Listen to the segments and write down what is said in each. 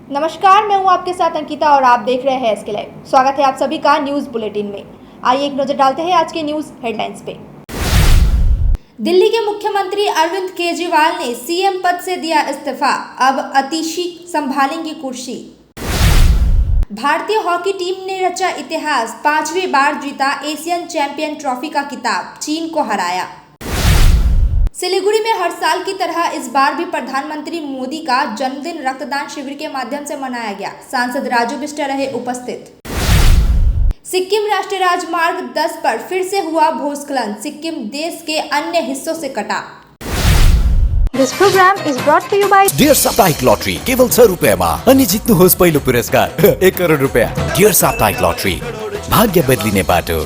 नमस्कार, मैं हूं आपके साथ अंकिता और आप देख रहे हैं एसके लाइव। स्वागत है आप सभी का न्यूज बुलेटिन में। आइए एक नजर डालते हैं आज के न्यूज हेडलाइंस पे। दिल्ली के मुख्यमंत्री अरविंद केजरीवाल ने सीएम पद से दिया इस्तीफा, अब आतिशी संभालेंगी कुर्सी। भारतीय हॉकी टीम ने रचा इतिहास, 5वीं बार जीता एशियन चैंपियन ट्रॉफी का खिताब, चीन को हराया। सिलीगुड़ी में हर साल की तरह इस बार भी प्रधानमंत्री मोदी का जन्मदिन रक्तदान शिविर के माध्यम से मनाया गया। सांसद राजू बिष्ट रहे उपस्थित। सिक्किम राष्ट्रीय राजमार्ग 10 पर फिर से हुआ भूस्खलन, सिक्किम देश के अन्य हिस्सों से कटा। This program is brought to you by dear साप्ताहिक लॉटरी केवल 6 रुपैयाँमा अनि जित्नुहोस् पहिलो पुरस्कार 1 करोड रुपैयाँ। डियर साप्ताहिक लॉटरी, भाग्य बदलिने बाटो।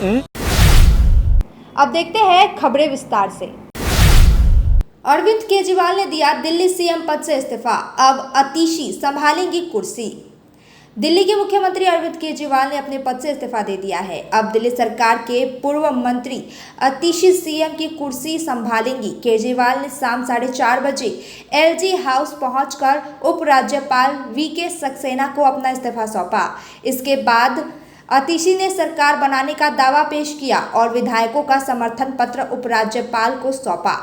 अब देखते हैं खबरें विस्तार से। अरविंद केजरीवाल ने दिया दिल्ली सीएम पद से इस्तीफा, अब आतिशी संभालेंगी कुर्सी। दिल्ली के मुख्यमंत्री अरविंद केजरीवाल ने अपने पद से इस्तीफा दे दिया है। अब दिल्ली सरकार के पूर्व मंत्री आतिशी सीएम की कुर्सी संभालेंगी। केजरीवाल ने शाम 4:30 बजे एलजी हाउस पहुंचकर उपराज्यपाल वीके सक्सेना को अपना इस्तीफा सौंपा। इसके बाद आतिशी ने सरकार बनाने का दावा पेश किया और विधायकों का समर्थन पत्र उपराज्यपाल को सौंपा।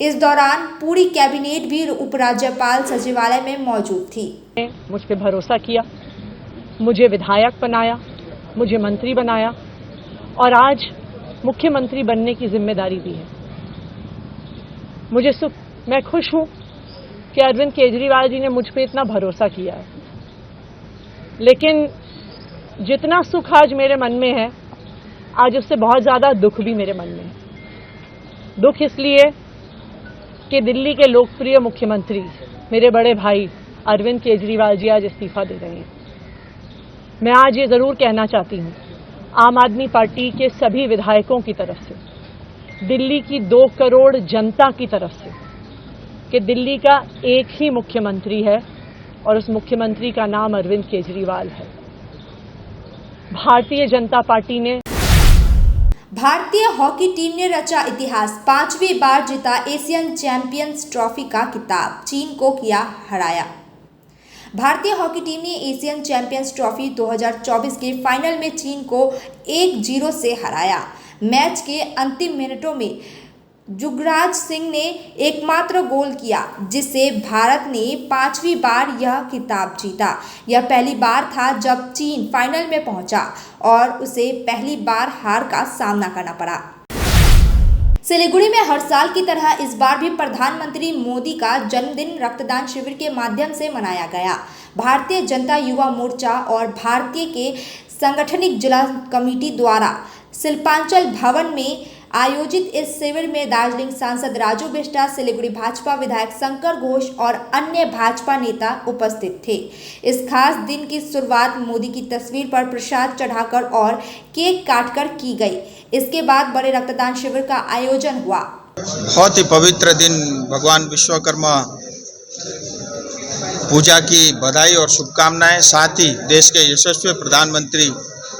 इस दौरान पूरी कैबिनेट भी उपराज्यपाल सचिवालय में मौजूद थी। मुझ पे भरोसा किया, मुझे विधायक बनाया, मुझे मंत्री बनाया और आज मुख्यमंत्री बनने की जिम्मेदारी दी है। मैं खुश हूं कि अरविंद केजरीवाल जी ने मुझ पे इतना भरोसा किया है। लेकिन जितना सुख आज मेरे मन में है, आज उससे बहुत ज़्यादा दुख भी मेरे मन में है। दुख इसलिए कि दिल्ली के लोकप्रिय मुख्यमंत्री मेरे बड़े भाई अरविंद केजरीवाल जी आज इस्तीफा दे रहे हैं। मैं आज ये ज़रूर कहना चाहती हूँ आम आदमी पार्टी के सभी विधायकों की तरफ से, दिल्ली की 2 करोड़ जनता की तरफ से, कि दिल्ली का एक ही मुख्यमंत्री है और उस मुख्यमंत्री का नाम अरविंद केजरीवाल है। भारतीय जनता पार्टी ने भारतीय हॉकी टीम ने रचा इतिहास, 5वीं बार जीता एशियन चैंपियंस ट्रॉफी का खिताब, चीन को किया हराया। भारतीय हॉकी टीम ने एशियन चैंपियंस ट्रॉफी 2024 के फाइनल में चीन को 1-0 से हराया। मैच के अंतिम मिनटों में युवराज सिंह ने एकमात्र गोल किया, जिससे भारत ने 5वीं बार यह खिताब जीता। यह पहली बार था जब चीन फाइनल में पहुंचा और उसे पहली बार हार का सामना करना पड़ा। सिलीगुड़ी में हर साल की तरह इस बार भी प्रधानमंत्री मोदी का जन्मदिन रक्तदान शिविर के माध्यम से मनाया गया। भारतीय जनता युवा मोर्चा और भारतीय के सांगठनिक जिला कमेटी द्वारा शिल्पांचल भवन में आयोजित इस शिविर में दार्जिलिंग सांसद राजू बिष्ट, सिलीगुड़ी भाजपा विधायक शंकर घोष और अन्य भाजपा नेता उपस्थित थे। इस खास दिन की शुरुआत मोदी की तस्वीर पर प्रसाद चढ़ाकर और केक काटकर की गई। इसके बाद बड़े रक्तदान शिविर का आयोजन हुआ। बहुत ही पवित्र दिन, भगवान विश्वकर्मा पूजा की बधाई और शुभकामनाएं। साथ ही देश के यशस्वी प्रधानमंत्री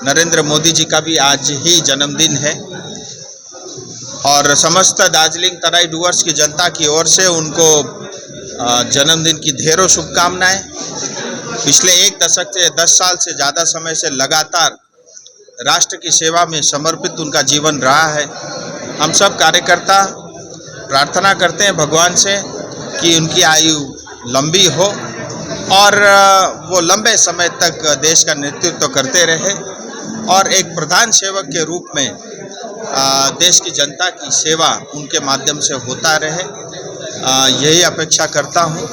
नरेंद्र मोदी जी का भी आज ही जन्मदिन है और समस्त दार्जिलिंग तराई डुवर्स की जनता की ओर से उनको जन्मदिन की ढेरों शुभकामनाएं। पिछले 1 दशक से 10 साल से ज़्यादा समय से लगातार राष्ट्र की सेवा में समर्पित उनका जीवन रहा है। हम सब कार्यकर्ता प्रार्थना करते हैं भगवान से कि उनकी आयु लंबी हो और वो लंबे समय तक देश का नेतृत्व करते रहे और एक प्रधान सेवक के रूप में देश की जनता की सेवा उनके माध्यम से होता रहे, यही अपेक्षा करता हूँ।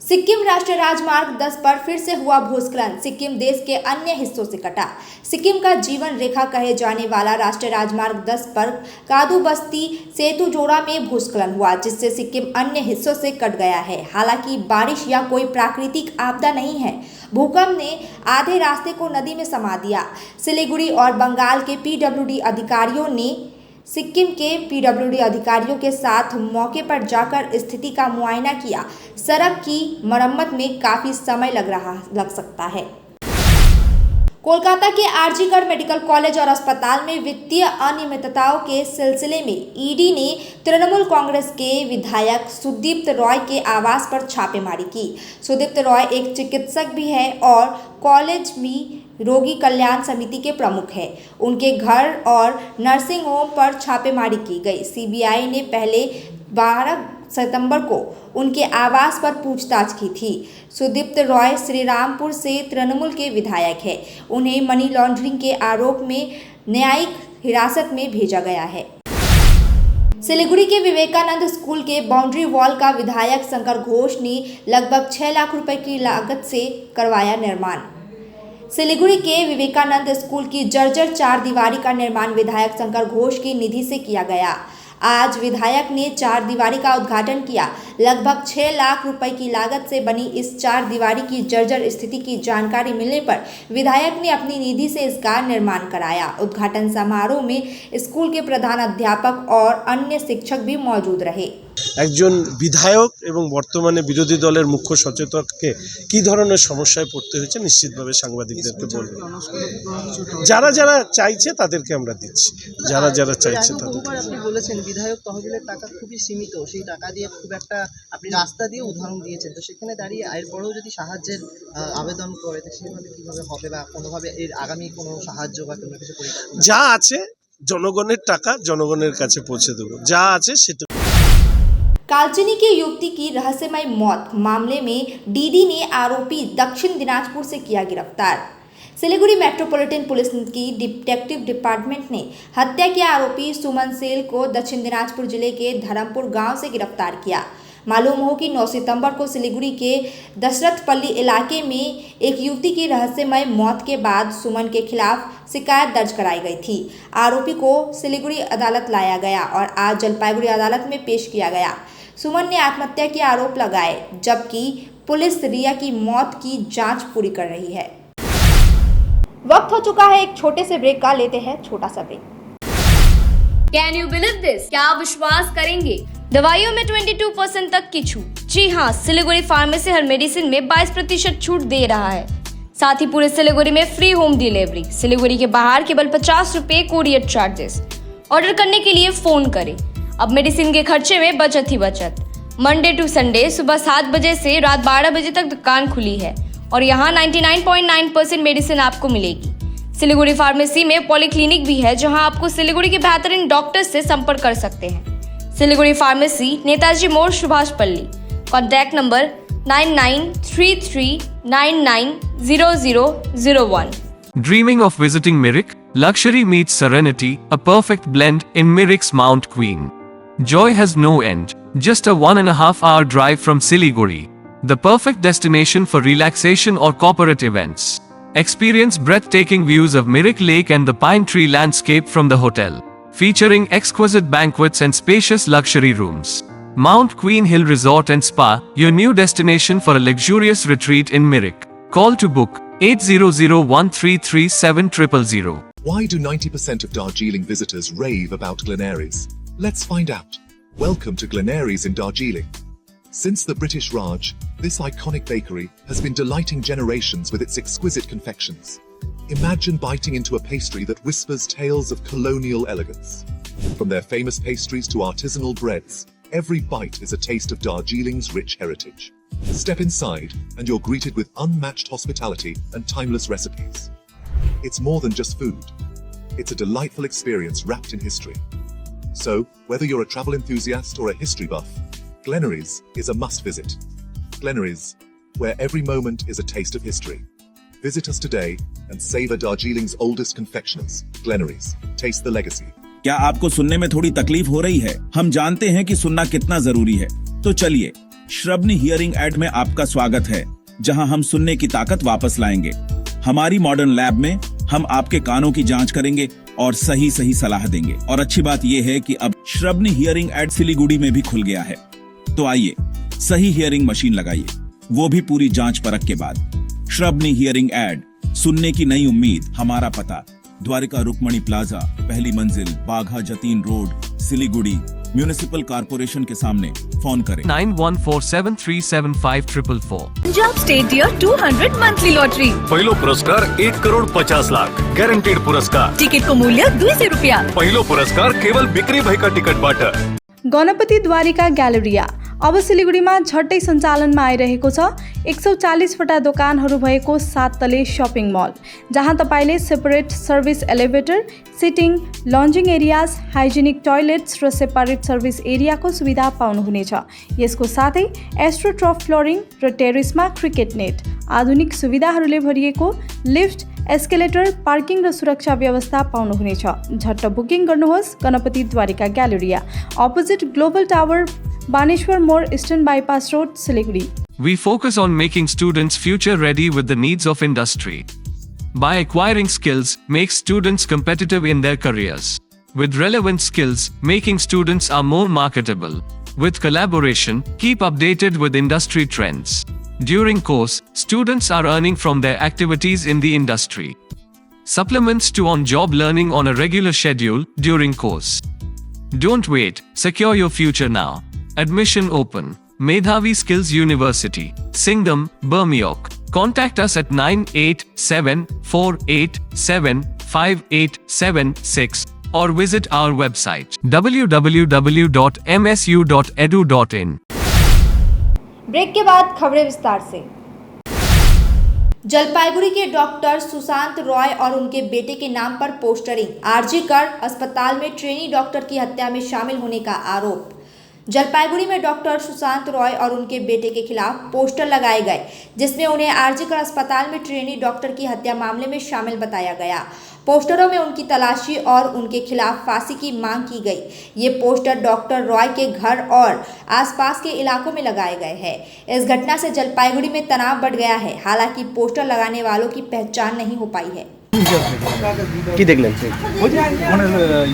सिक्किम राष्ट्रीय राजमार्ग 10 पर फिर से हुआ भूस्खलन, सिक्किम देश के अन्य हिस्सों से कटा। सिक्किम का जीवन रेखा कहे जाने वाला राष्ट्रीय राजमार्ग 10 पर कादू बस्ती सेतु जोड़ा में भूस्खलन हुआ, जिससे सिक्किम अन्य हिस्सों से कट गया है। हालांकि बारिश या कोई प्राकृतिक आपदा नहीं है। भूकंप ने आधे रास्ते को नदी में समा दिया। सिलीगुड़ी और बंगाल के पीडब्ल्यूडी अधिकारियों ने सिक्किम के पीडब्ल्यूडी अधिकारियों के साथ मौके पर जाकर स्थिति का मुआयना किया। सड़क की मरम्मत में काफी समय लग सकता है। कोलकाता के आरजीकर मेडिकल कॉलेज और अस्पताल में वित्तीय अनियमितताओं के सिलसिले में ईडी ने तृणमूल कांग्रेस के विधायक सुदीप्त रॉय के आवास पर छापेमारी की। सुदीप्त रॉय एक चिकित्सक भी है और कॉलेज में रोगी कल्याण समिति के प्रमुख हैं। उनके घर और नर्सिंग होम पर छापेमारी की गई। सीबीआई ने पहले 12 सितंबर को उनके आवास पर पूछताछ की थी। सुदीप्त रॉय श्रीरामपुर से तृणमूल के विधायक हैं। उन्हें मनी लॉन्ड्रिंग के आरोप में न्यायिक हिरासत में भेजा गया है। सिलीगुड़ी के विवेकानंद स्कूल के बाउंड्री वॉल का विधायक शंकर घोष ने लगभग 6 लाख रुपए की लागत से करवाया निर्माण। सिलीगुड़ी के विवेकानंद स्कूल की जर्जर 4 दीवारी का निर्माण विधायक शंकर घोष की निधि से किया गया। आज विधायक ने 4 दीवारी का उद्घाटन किया। लगभग 6 लाख रुपए की लागत से बनी इस 4 दीवारी की जर्जर स्थिति की जानकारी मिलने पर विधायक ने अपनी निधि से इसका निर्माण कराया। उद्घाटन समारोह में स्कूल के प्रधान अध्यापक और अन्य शिक्षक भी मौजूद रहे। একজন বিধায়ক এবং বর্তমানে বিরোধী দলের মুখ্য সচেতককে কি ধরনের সমস্যায় পড়তে হয়েছে নিশ্চিতভাবে সাংবাদিকদেরকে বলবো। যারা যারা চাইছে তাদেরকে আমরা দিচ্ছি, যারা যারা চাইছে তাদেরকে। আপনি বলেছেন বিধায়ক তহবিলের টাকা খুবই সীমিত, সেই টাকা দিয়ে খুব একটা আপনি রাস্তা দিয়ে উদাহরণ দিয়েছেন, তো সেখানে দাঁড়িয়ে এরপরেও যদি সাহায্যের আবেদন করে তো সেভাবে কীভাবে হবে বা কোনোভাবে এর আগামী কোনো সাহায্য বা কোনো কিছু পরিকল্পনা? যা আছে জনগণের টাকা জনগণের কাছে পৌঁছে দেবো, যা আছে সেটা। कालचिनी की युवती की रहस्यमय मौत मामले में डीडी ने आरोपी दक्षिण दिनाजपुर से किया गिरफ्तार। सिलीगुड़ी मेट्रोपॉलिटन पुलिस की डिटेक्टिव डिपार्टमेंट ने हत्या के आरोपी सुमन सेल को दक्षिण दिनाजपुर जिले के धर्मपुर गांव से गिरफ्तार किया। मालूम हो कि 9 सितंबर को सिलीगुड़ी के दशरथपल्ली इलाके में एक युवती की रहस्यमय मौत के बाद सुमन के खिलाफ शिकायत दर्ज कराई गई थी। आरोपी को सिलीगुड़ी अदालत लाया गया और आज जलपाईगुड़ी अदालत में पेश किया गया। सुमन ने आत्महत्या के आरोप लगाए, जबकि पुलिस रिया की मौत की जांच पूरी कर रही है। वक्त हो चुका है एक छोटे से ब्रेक का, लेते हैं छोटा सा break. Can you believe this? क्या आप विश्वास करेंगे? दवाइयों में 22% तक की छूट। जी हाँ, सिलीगुड़ी फार्मेसी हर मेडिसिन में 22% छूट दे रहा है। साथ ही पूरे सिलीगुड़ी में फ्री होम डिलीवरी। सिलीगुड़ी के बाहर केवल 50 रुपए कोरियर चार्जेस। ऑर्डर करने के लिए फोन करें। अब मेडिसिन के खर्चे में बचत ही बचत। मंडे टू संडे सुबह 7 बजे से रात 12 बजे तक दुकान खुली है और यहाँ 99.9% मेडिसिन आपको मिलेगी। सिलीगुड़ी फार्मेसी में पॉलीक्लिनिक भी है, जहां आपको सिलीगुड़ी के बेहतरीन डॉक्टर से संपर्क कर सकते हैं। सिलीगुड़ी फार्मेसी, नेताजी मोड़, सुभाष पल्ली। Contact number 9933990001। Dreaming of visiting Mirik? Luxury meets serenity, a perfect blend in Mirik's Mount Queen. Joy has no end. Just a 1.5 hour drive from Siliguri. The perfect destination for relaxation or corporate events. Experience breathtaking views of Mirik Lake and the pine tree landscape from the hotel, featuring exquisite banquets and spacious luxury rooms. Mount Queen Hill Resort and Spa, your new destination for a luxurious retreat in Mirik. Call to book 8001337000. Why do 90% of Darjeeling visitors rave about Glenaries? Let's find out. Welcome to Glenaries in Darjeeling. Since the British Raj, this iconic bakery has been delighting generations with its exquisite confections. Imagine biting into a pastry that whispers tales of colonial elegance. From their famous pastries to artisanal breads, every bite is a taste of Darjeeling's rich heritage. Step inside and you're greeted with unmatched hospitality and timeless recipes. It's more than just food. It's a delightful experience wrapped in history. So, whether you're a travel enthusiast or a history buff, Glenaries is a must visit. Glenaries, where every moment is a taste of history. Visit us today and savor Darjeeling's oldest confectioners. Glenaries, taste the legacy. क्या आपको सुनने में थोड़ी तकलीफ हो रही है? हम जानते हैं कि सुनना कितना जरूरी है। तो चलिए, श्रवणी हियरिंग एड में आपका स्वागत है, जहां हम सुनने की ताकत वापस लाएंगे। हमारी मॉडर्न लैब में हम आपके कानों की जांच करेंगे और सही सलाह देंगे। और अच्छी बात यह है कि अब श्रवणी हियरिंग एड सिलीगुड़ी में भी खुल गया है। तो आइए, सही हियरिंग मशीन लगाइए, वो भी पूरी जांच परख के बाद। श्रवणी हियरिंग एड, सुनने की नई उम्मीद। हमारा पता: द्वारिका रुक्मणी प्लाजा, पहली मंजिल, Bagha Jatin road, Siliguri. Municipal corporation के सामने फोन करें 9147375444। Punjab state dear 200 monthly lottery. पहिलो पुरस्कार 1,50,00,000 ग्यारंटेड पुरस्कार। टिकट को मूल्य 200 रुपया। पहिलो पुरस्कार केवल बिक्री भएका टिकटबाट। गणपति द्वारिका ग्यालेरिया अब सिलिगुडीमा झट्टै सञ्चालनमा आइरहेको छ। 140 वटा दोकानहरू भएको 7 तले सपिङ मल, जहाँ तपाईले separate service elevator, sitting, lounging areas, hygienic toilets र सेपरेट सर्भिस एरियाको सुविधा पाउनुहुनेछ। यसको साथै एस्ट्रोट्रफ फ्लोरिङ र टेरेसमा क्रिकेट नेट, आधुनिक सुविधाहरूले भरिएको लिफ्ट, एस्केलेटर, पार्किङ र सुरक्षा व्यवस्था पाउनुहुनेछ। झट्ट बुकिङ गर्नुहोस्। Ganapati Dwarika galleria, opposite global tower, Baneshwar मोड़, eastern bypass road, Siliguri. We focus on making students future ready with the needs of industry. By acquiring skills, make students competitive in their careers. With relevant skills, making students are more marketable. With collaboration, keep updated with industry trends. During course, students are earning from their activities in the industry. Supplements to on-job learning on a regular schedule during course. Don't wait, secure your future now. Admission open. Medhavi Skills University, Singham, Bermioc. Contact us at 9874875876 or visit our website www.msu.edu.in. Break के बाद खबरें विस्तार से। जलपाईगुड़ी के doctor Sushant Roy और उनके बेटे के नाम पर पोस्टरिंग, आरजी कर अस्पताल में ट्रेनी डॉक्टर की हत्या में शामिल होने का आरोप। जलपाईगुड़ी में डॉक्टर सुशांत रॉय और उनके बेटे के खिलाफ पोस्टर लगाए गए, जिसमें उन्हें आरजी कर अस्पताल में ट्रेनी डॉक्टर की हत्या मामले में शामिल बताया गया। पोस्टरों में उनकी तलाशी और उनके खिलाफ फांसी की मांग की गई। ये पोस्टर डॉक्टर रॉय के घर और आसपास के इलाकों में लगाए गए हैं। इस घटना से जलपाईगुड़ी में तनाव बढ़ गया है। हालांकि पोस्टर लगाने वालों की पहचान नहीं हो पाई है। কি দেখলেন? ওখানে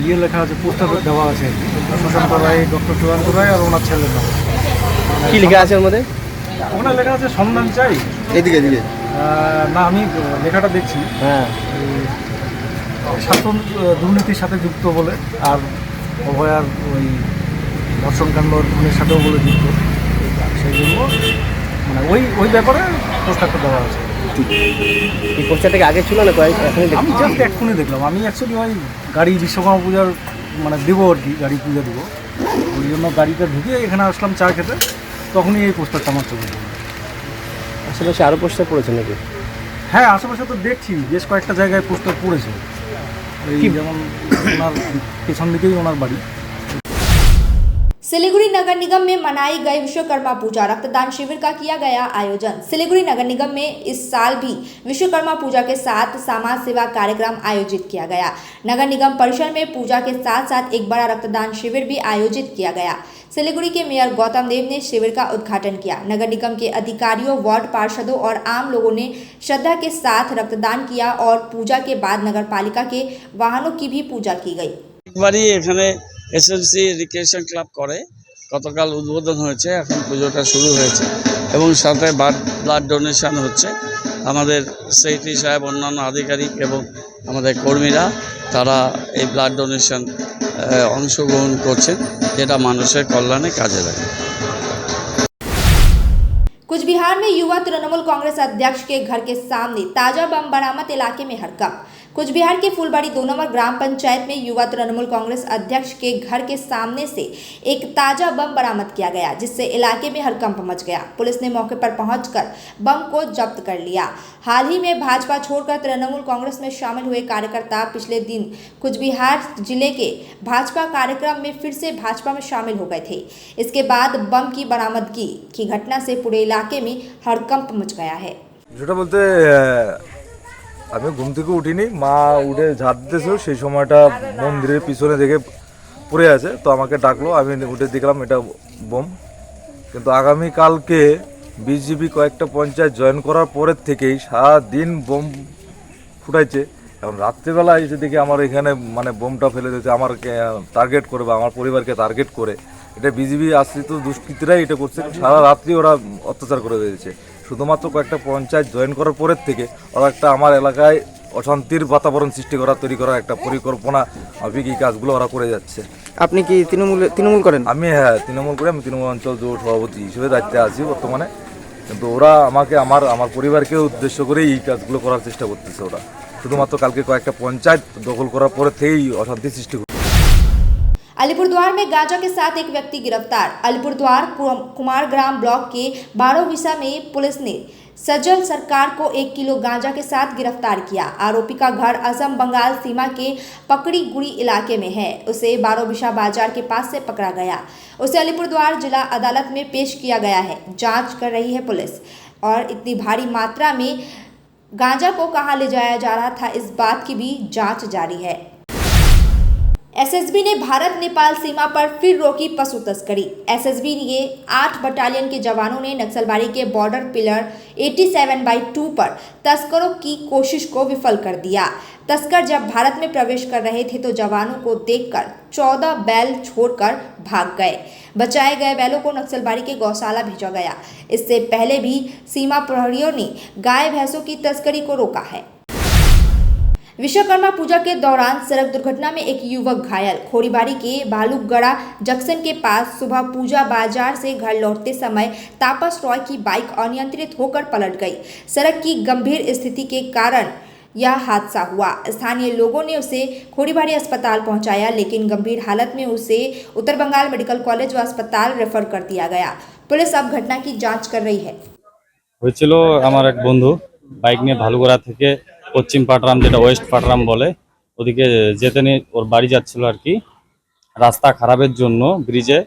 ইয়ে লেখা আছে, পোস্টার দেওয়া আছে, সুশান্ত রায়, ডক্টর সুশান্ত রায় আর ওনার ছেলের নাম। কি লেখা আছে ওর মধ্যে? ওখানে লেখা আছে সন্ধান চাই। এদিকে এদিকে না, আমি লেখাটা দেখছি। হ্যাঁ, শাসন দুর্নীতির সাথে যুক্ত বলে, আর অভয়ার ওই ধর্ষণকাণ্ডের সাথেও বলে যুক্ত, সেই জন্য মানে ওই ব্যাপারে পোস্টারটা দেওয়া আছে। এই পোস্টারটা আগে ছিল না? আমি জাস্ট এক্ষুনি দেখলাম। আমি অ্যাকচুয়ালি ওই গাড়ি বিশ্বকর্মা পূজার মানে দেবো আর কি, গাড়ি পূজা দেবো, ওই জন্য গাড়িটা ঢুকে এখানে আসলাম চা খেতে, তখনই এই পোস্টারটা আমার চোখে পড়ল। আশেপাশে আরও পোস্টার পড়েছে নাকি? হ্যাঁ, আশেপাশে তো দেখছি বেশ কয়েকটা জায়গায় পোস্টার পড়েছে। এই যেমন ওনার পেছন দিকেই ওনার বাড়ি। सिलीगुड़ी नगर निगम में मनाई गई विश्वकर्मा पूजा, रक्तदान शिविर का किया गया आयोजन। सिलीगुड़ी नगर निगम में इस साल भी विश्वकर्मा पूजा के साथ समाज सेवा कार्यक्रम आयोजित किया गया। नगर निगम परिसर में पूजा के साथ साथ एक बड़ा रक्तदान शिविर भी आयोजित किया गया। सिलीगुड़ी के मेयर गौतम देव ने शिविर का उद्घाटन किया। नगर निगम के अधिकारियों, वार्ड पार्षदों और आम लोगों ने श्रद्धा के साथ रक्तदान किया और पूजा के बाद नगर पालिका के वाहनों की भी पूजा की गई। এসএমসি রিক্রিয়েশন ক্লাব করে গতকাল উদ্বোধন হয়েছে, এখন পুজোটা শুরু হয়েছে এবং সাথে ব্লাড ডোনেশন হচ্ছে। আমাদের সেক্রেটারি সাহেব, অন্যান্য আধিকারিক এবং আমাদের কর্মীরা তারা এই ব্লাড ডোনেশন অংশগ্রহণ করছেন, যেটা মানুষের কল্যাণে কাজে লাগে। कुछ बिहार में युवा तृणमूल कांग्रेस अध्यक्ष के घर के सामने ताजा बम बरामद, इलाके में हड़कंप। कुछ बिहार के फुलबाड़ी 2 नंबर ग्राम पंचायत में युवा तृणमूल कांग्रेस अध्यक्ष के घर के सामने से एक ताजा बम बरामद किया गया, जिससे इलाके में हड़कंप मच गया। पुलिस ने मौके पर पहुंचकर बम को जब्त कर लिया। हाल ही में भाजपा छोड़कर तृणमूल कांग्रेस में शामिल हुए कार्यकर्ता पिछले दिन कुछ बिहार जिले के भाजपा कार्यक्रम में फिर से भाजपा में शामिल हो गए थे। इसके बाद बम की बरामदगी की घटना से पूरे इलाके में हड़कंप मच गया है। যেটা বলতে আমি ঘুম থেকে উঠিনি, মা উঠে ঝাঁপ দিতেছিল, সেই সময়টা মন্দিরের পিছনে দেখে পড়ে আছে, তো আমাকে ডাকলো, আমি উঠে দেখলাম এটা বোম। কিন্তু আগামীকালকে বিজেপি কয়েকটা পঞ্চায়েত জয়েন করার পরের থেকেই সারাদিন বোম ফুটাইছে। এখন রাত্রিবেলা এসে দেখি আমার এখানে মানে বোমটা ফেলে দিয়েছে, আমার টার্গেট করে বা আমার পরিবারকে টার্গেট করে। এটা বিজেপি আশ্রিত দুষ্কৃতীরাই এটা করছে, সারা রাত্রি ওরা অত্যাচার করে দিয়েছে। শুধুমাত্র কয়েকটা পঞ্চায়েত জয়েন করার পরের থেকে ওরা একটা আমার এলাকায় অশান্তির বাতাবরণ সৃষ্টি করা, তৈরি করার একটা পরিকল্পনা মাফিক এই কাজগুলো ওরা করে যাচ্ছে। আপনি কি তৃণমূল করেন? আমি হ্যাঁ তৃণমূল করে, আমি তৃণমূল অঞ্চল যুব সভাপতি হিসেবে দায়িত্বে আছি বর্তমানে। কিন্তু ওরা আমাকে আমার পরিবারকে উদ্দেশ্য করেই এই কাজগুলো করার চেষ্টা করতেছে। ওরা শুধুমাত্র কালকে কয়েকটা পঞ্চায়েত দখল করার পরে থেকেই অশান্তি সৃষ্টি করছে। अलीपुरद्वार में गांजा के साथ एक व्यक्ति गिरफ्तार। अलीपुरद्वार कुमारग्राम ब्लॉक के बारोविसा में पुलिस ने सजल सरकार को 1 किलो गांजा के साथ गिरफ्तार किया। आरोपी का घर असम बंगाल सीमा के पकड़ी गुड़ी इलाके में है। उसे बारोविसा बाजार के पास से पकड़ा गया। उसे अलीपुरद्वार जिला अदालत में पेश किया गया है। जांच कर रही है पुलिस। और इतनी भारी मात्रा में गांजा को कहां ले जाया जा रहा था, इस बात की भी जांच जारी है। एसएसबी ने भारत नेपाल सीमा पर फिर रोकी पशु तस्करी। एसएसबी के 8 बटालियन के जवानों ने नक्सलबाड़ी के बॉर्डर पिलर 87/2 पर तस्करों की कोशिश को विफल कर दिया। तस्कर जब भारत में प्रवेश कर रहे थे तो जवानों को देखकर 14 बैल छोड़कर भाग गए। बचाए गए बैलों को नक्सलबाड़ी के गौशाला भेजा गया। इससे पहले भी सीमा प्रहरियों ने गाय भैंसों की तस्करी को रोका है। विश्वकर्मा पूजा के दौरान सड़क दुर्घटना में एक युवक घायल। खोरीबाड़ी के भालूगड़ा जंक्शन के पास सुबह पूजा बाजार से घर लौटते समय तापस रॉय की बाइक अनियंत्रित होकर पलट गई। सड़क की गंभीर स्थिति के कारण यह हादसा हुआ। स्थानीय लोगों ने उसे खोरीबाड़ी अस्पताल पहुंचाया, लेकिन गंभीर हालत में उसे उत्तर बंगाल मेडिकल कॉलेज व अस्पताल रेफर कर दिया गया। पुलिस अब घटना की जांच कर रही है। হয়েছিল আমার এক বন্ধু বাইক নিয়ে ভালুগড়া থেকে পশ্চিম পাটরাম, যেটা ওয়েস্ট পাটরাম বলে, ওদিকে যেতে নিয়ে ওর বাড়ি যাচ্ছিল আর কি। রাস্তা খারাপের জন্য ব্রিজে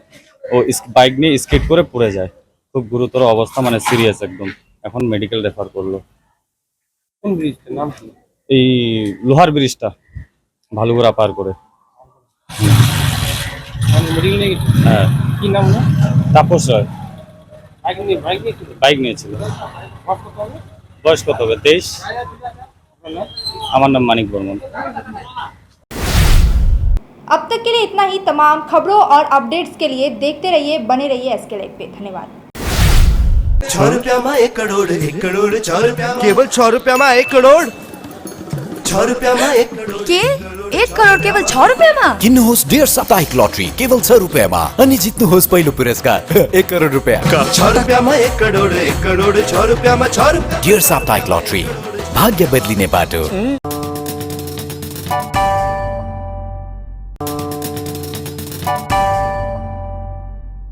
ও বাইক নিয়ে স্কিড করে পড়ে যায়। খুব গুরুতর অবস্থা, মানে সিরিয়াস একদম। এখন মেডিকেল রেফার করলো। কোন ব্রিজটার নাম কি? এই লোহার ব্রিজটা ভালুগড়া পার করে। মেডিকেল নিয়ে হ্যাঁ। কি নাম না? তাপস রয়। বাইক নিয়েছিল। বয়স কত হবে? 23। আমার নাম मानिक बर्मन। अब तक के लिए इतना ही। तमाम खबरों और अपडेट्स के लिए देखते रहिए, बने रहिए एसके लाइव पे। धन्यवाद। 6 रुपया में 1 करोड़ 1 करोड़ 6 रुपया केवल 6 रुपया में 1 करोड़ 6 रुपया में 1 करोड़ के 1 करोड केवल 6 रुपियाँमा? किन्नुहोस् डेढ साप्ताहिक लटरी केवल 6 रुपियाँमा अनि जित्नुहोस् पहिलो पुरस्कार 1 करोड रुपियाँ। 6 रुपया में 1 करोड़ 6 रुपया में 6 रुपया। डेढ साप्ताहिक लटरी, भाग्य बदलिने बाटो।